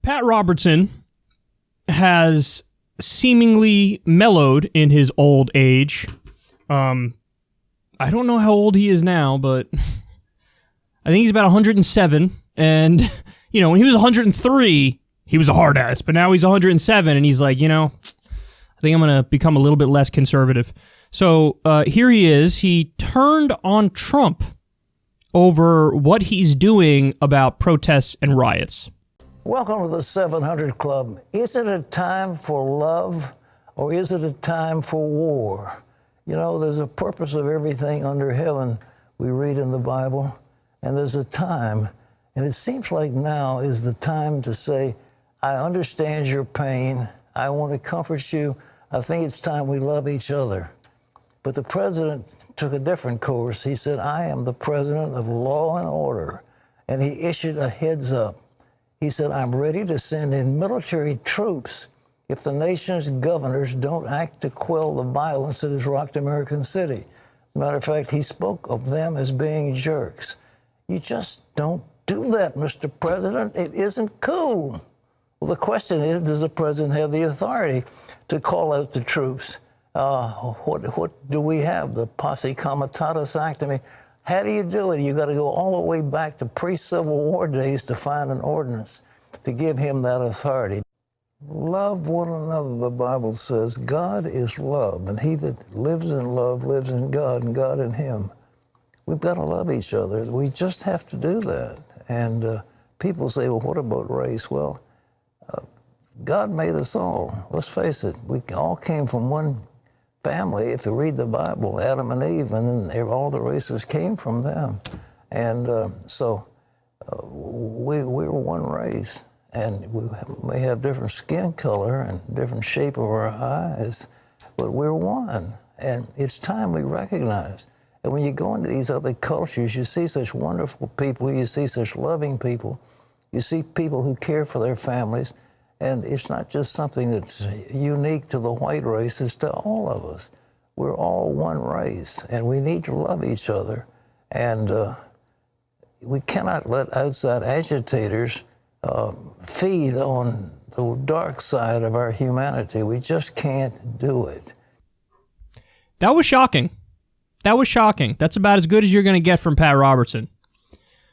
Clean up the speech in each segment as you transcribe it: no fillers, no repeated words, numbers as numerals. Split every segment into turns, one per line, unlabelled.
Pat Robertson has seemingly mellowed in his old age. I don't know how old he is now, but I think he's about 107. And, you know, when he was 103, he was a hard ass. But now he's 107, and he's like, you know, I think I'm going to become a little bit less conservative. So here he is. He turned on Trump over what he's doing about protests and riots.
Welcome to the 700 Club. Is it a time for love, or is it a time for war? You know, there's a purpose of everything under heaven, we read in the Bible, and there's a time, and it seems like now is the time to say, I understand your pain, I want to comfort you, I think it's time we love each other. But the president took a different course. He said, I am the president of law and order, and he issued a heads up. He said, I'm ready to send in military troops if the nation's governors don't act to quell the violence that has rocked American city. As a matter of fact, he spoke of them as being jerks. You just don't do that, Mr. President. It isn't cool. Well, the question is, does the president have the authority to call out the troops? What do we have? The Posse Comitatus Act? I mean, how do you do it? You got to go all the way back to pre-Civil War days to find an ordinance to give him that authority. Love one another, the Bible says. God is love, and he that lives in love lives in God, and God in him. We've got to love each other. We just have to do that. And people say, well, what about race? Well, God made us all. Let's face it. We all came from one family. If you read the Bible, Adam and Eve, and then all the races came from them. And so we're one race. And we may have different skin color and different shape of our eyes, but we're one. And it's time we recognize. And when you go into these other cultures, you see such wonderful people, you see such loving people, you see people who care for their families, and it's not just something that's unique to the white race, it's to all of us. We're all one race, and we need to love each other. And we cannot let outside agitators feed on the dark side of our humanity. We just can't do it.
That was shocking. That was shocking. That's about as good as you're going to get from Pat Robertson.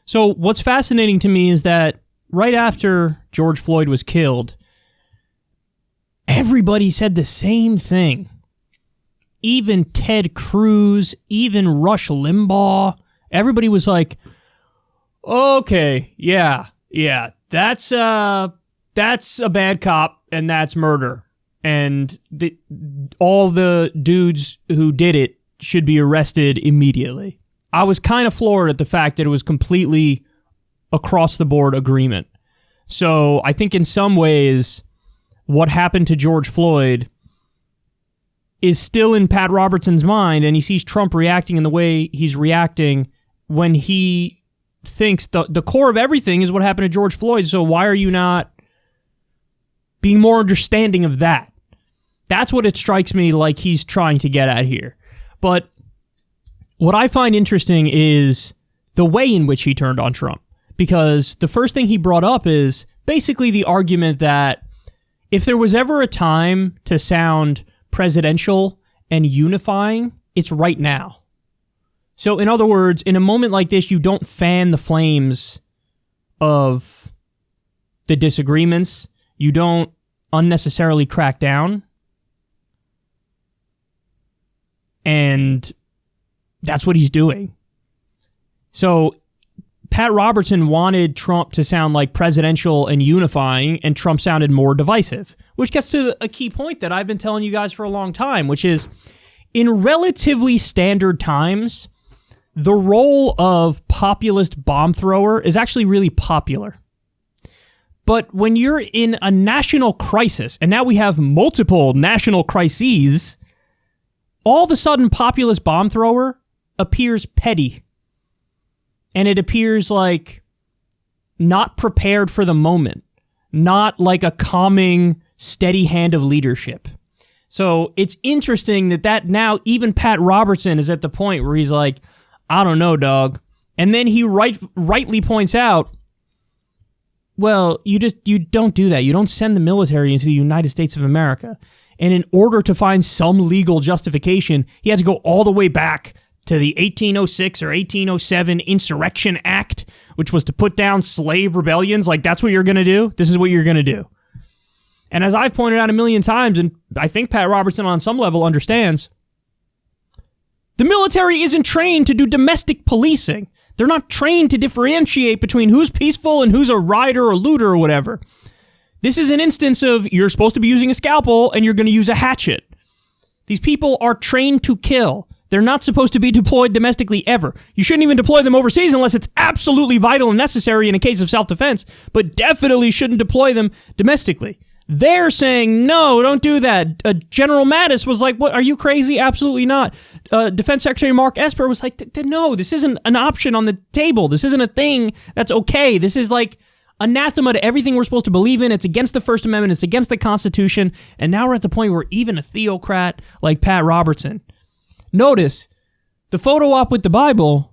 So what's fascinating to me is that right after George Floyd was killed, everybody said the same thing. Even Ted Cruz, even Rush Limbaugh, everybody was like, okay, yeah, that's a bad cop, and that's murder. And all the dudes who did it should be arrested immediately. I was kind of floored at the fact that it was completely across-the-board agreement. So I think in some ways, what happened to George Floyd is still in Pat Robertson's mind, and he sees Trump reacting in the way he's reacting when he thinks the core of everything is what happened to George Floyd, so why are you not being more understanding of that? That's what it strikes me like he's trying to get at here. But what I find interesting is the way in which he turned on Trump, because the first thing he brought up is basically the argument that if there was ever a time to sound presidential and unifying, it's right now. So, in other words, in a moment like this, you don't fan the flames of the disagreements. You don't unnecessarily crack down. And that's what he's doing. So, Pat Robertson wanted Trump to sound like presidential and unifying, and Trump sounded more divisive, which gets to a key point that I've been telling you guys for a long time, which is in relatively standard times, the role of populist bomb thrower is actually really popular. But when you're in a national crisis, and now we have multiple national crises, all of a sudden populist bomb thrower appears petty. And it appears like not prepared for the moment, not like a calming, steady hand of leadership. So it's interesting that now even Pat Robertson is at the point where he's like, I don't know, dog. And then he rightly points out, Well, you don't do that. You don't send the military into the United States of America. And in order to find some legal justification, he had to go all the way back to the 1806 or 1807 Insurrection Act, which was to put down slave rebellions. Like, that's what you're going to do? This is what you're going to do. And as I've pointed out a million times, and I think Pat Robertson on some level understands, the military isn't trained to do domestic policing. They're not trained to differentiate between who's peaceful and who's a rioter or looter or whatever. This is an instance of you're supposed to be using a scalpel and you're going to use a hatchet. These people are trained to kill. They're not supposed to be deployed domestically ever. You shouldn't even deploy them overseas unless it's absolutely vital and necessary in a case of self-defense, but definitely shouldn't deploy them domestically. They're saying, no, don't do that. General Mattis was like, what, are you crazy? Absolutely not. Defense Secretary Mark Esper was like, no, this isn't an option on the table. This isn't a thing that's okay. This is like anathema to everything we're supposed to believe in. It's against the First Amendment. It's against the Constitution. And now we're at the point where even a theocrat like Pat Robertson. Notice, the photo op with the Bible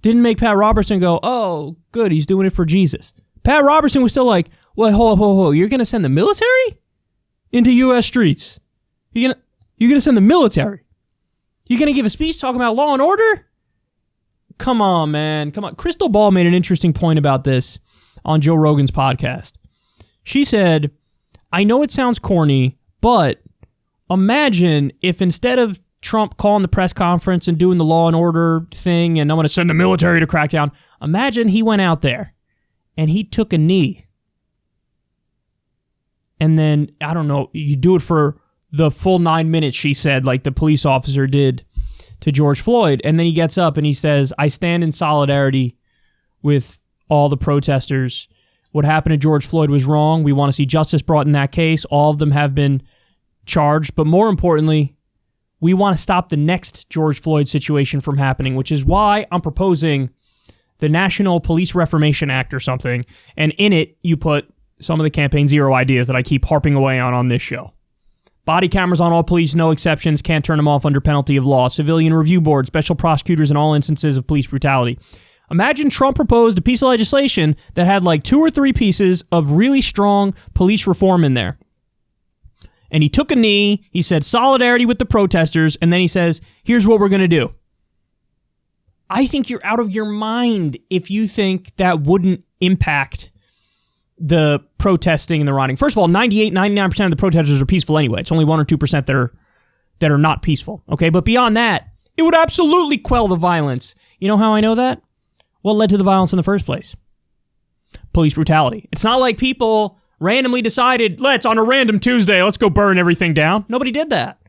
didn't make Pat Robertson go, oh, good, he's doing it for Jesus. Pat Robertson was still like, well, hold. You're going to send the military into U.S. streets? You're going to send the military? You're going to give a speech talking about law and order? Come on, man. Come on. Crystal Ball made an interesting point about this on Joe Rogan's podcast. She said, I know it sounds corny, but imagine if instead of Trump calling the press conference and doing the law and order thing and I'm going to send the military to crack down, imagine he went out there and he took a knee. And then, I don't know, you do it for the full 9 minutes, she said, like the police officer did to George Floyd. And then he gets up and he says, I stand in solidarity with all the protesters. What happened to George Floyd was wrong. We want to see justice brought in that case. All of them have been charged. But more importantly, we want to stop the next George Floyd situation from happening, which is why I'm proposing the National Police Reformation Act or something. And in it, you put some of the Campaign Zero ideas that I keep harping away on this show. Body cameras on all police, no exceptions, can't turn them off under penalty of law. Civilian review board, special prosecutors in all instances of police brutality. Imagine Trump proposed a piece of legislation that had like 2 or 3 pieces of really strong police reform in there. And he took a knee, he said solidarity with the protesters, and then he says, here's what we're going to do. I think you're out of your mind if you think that wouldn't impact the protesting and the rioting. First of all, 99% of the protesters are peaceful anyway. It's only 1 or 2% that are not peaceful. Okay, but beyond that, it would absolutely quell the violence. You know how I know that? What led to the violence in the first place? Police brutality. It's not like people randomly decided, on a random Tuesday, let's go burn everything down. Nobody did that.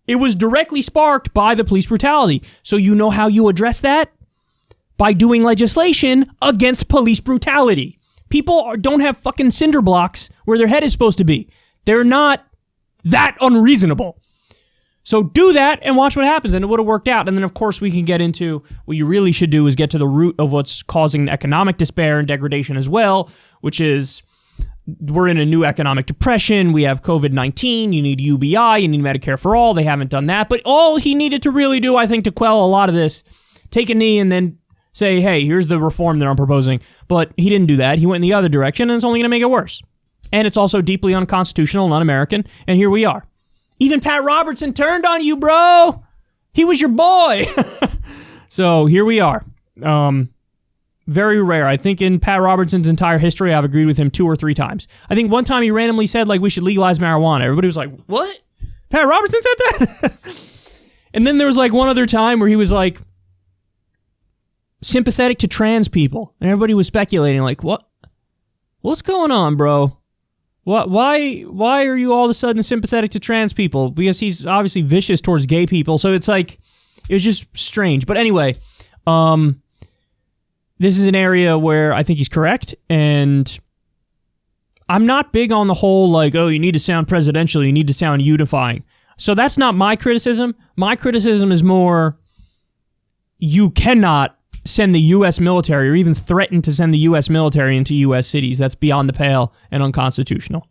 It was directly sparked by the police brutality. So you know how you address that? By doing legislation against police brutality. People don't have fucking cinder blocks where their head is supposed to be. They're not that unreasonable. So do that and watch what happens, and it would have worked out. And then, of course, we can get into what you really should do is get to the root of what's causing the economic despair and degradation as well, which is we're in a new economic depression. We have COVID-19. You need UBI. You need Medicare for all. They haven't done that. But all he needed to really do, I think, to quell a lot of this, take a knee and then say, hey, here's the reform that I'm proposing. But he didn't do that. He went in the other direction, and it's only going to make it worse. And it's also deeply unconstitutional and un-American. And here we are. Even Pat Robertson turned on you, bro. He was your boy. So here we are. Very rare. I think in Pat Robertson's entire history, I've agreed with him 2 or 3 times. I think one time he randomly said, we should legalize marijuana. Everybody was like, what? Pat Robertson said that? And then there was one other time where he was sympathetic to trans people. And everybody was speculating, what? What's going on, bro? What? Why are you all of a sudden sympathetic to trans people? Because he's obviously vicious towards gay people. So it's it was just strange. But anyway, this is an area where I think he's correct. And I'm not big on the whole, you need to sound presidential, you need to sound unifying. So that's not my criticism. My criticism is more, you cannot send the U.S. military or even threaten to send the U.S. military into U.S. cities. That's beyond the pale and unconstitutional.